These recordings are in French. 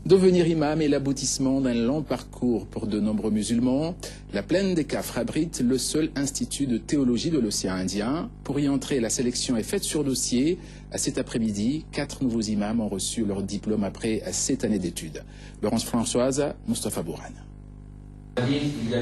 Devenir imam est l'aboutissement d'un long parcours pour de nombreux musulmans. La plaine des Cafres abrite le seul institut de théologie de l'océan Indien. Pour y entrer, la sélection est faite sur dossier. Cet après-midi, 4 nouveaux imams ont reçu leur diplôme après 7 années d'études. Laurence Françoise, Moustapha Bourane.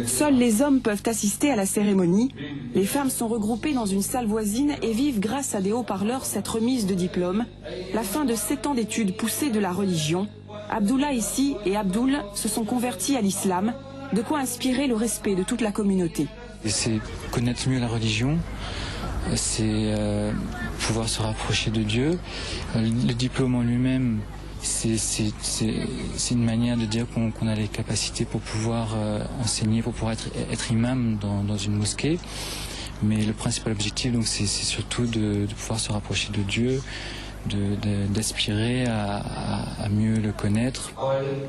Seuls les hommes peuvent assister à la cérémonie. Les femmes sont regroupées dans une salle voisine et vivent grâce à des haut-parleurs cette remise de diplôme. La fin de 7 ans d'études poussées de la religion. Abdullah ici et Abdoul se sont convertis à l'islam, de quoi inspirer le respect de toute la communauté. C'est connaître mieux la religion, c'est pouvoir se rapprocher de Dieu. Le diplôme en lui-même, c'est une manière de dire qu'on a les capacités pour pouvoir enseigner, pour pouvoir être imam dans une mosquée. Mais le principal objectif, donc, c'est surtout de pouvoir se rapprocher de Dieu, d'aspirer à mieux le connaître.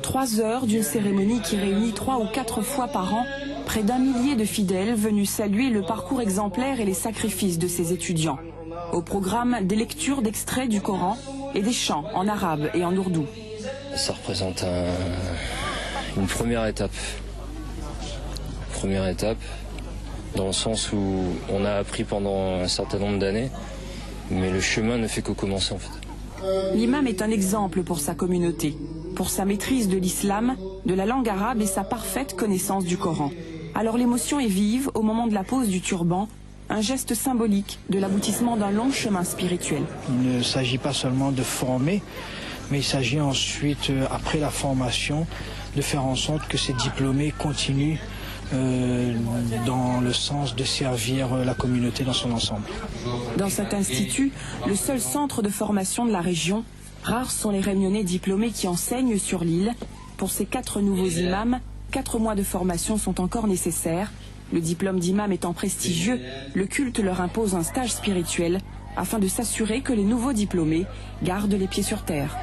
3 heures d'une cérémonie qui réunit 3 ou 4 fois par an près d'1 millier de fidèles venus saluer le parcours exemplaire et les sacrifices de ces étudiants. Au programme, des lectures d'extraits du Coran et des chants en arabe et en ourdou. Ça représente une première étape. Première étape, dans le sens où on a appris pendant un certain nombre d'années, mais le chemin ne fait que commencer en fait. L'imam est un exemple pour sa communauté, pour sa maîtrise de l'islam, de la langue arabe et sa parfaite connaissance du Coran. Alors l'émotion est vive au moment de la pose du turban, un geste symbolique de l'aboutissement d'un long chemin spirituel. Il ne s'agit pas seulement de former, mais il s'agit ensuite, après la formation, de faire en sorte que ces diplômés continuent dans le sens de servir la communauté dans son ensemble. Dans cet institut, le seul centre de formation de la région, rares sont les réunionnais diplômés qui enseignent sur l'île. Pour ces 4 nouveaux imams, 4 mois de formation sont encore nécessaires. Le diplôme d'imam étant prestigieux, le culte leur impose un stage spirituel afin de s'assurer que les nouveaux diplômés gardent les pieds sur terre.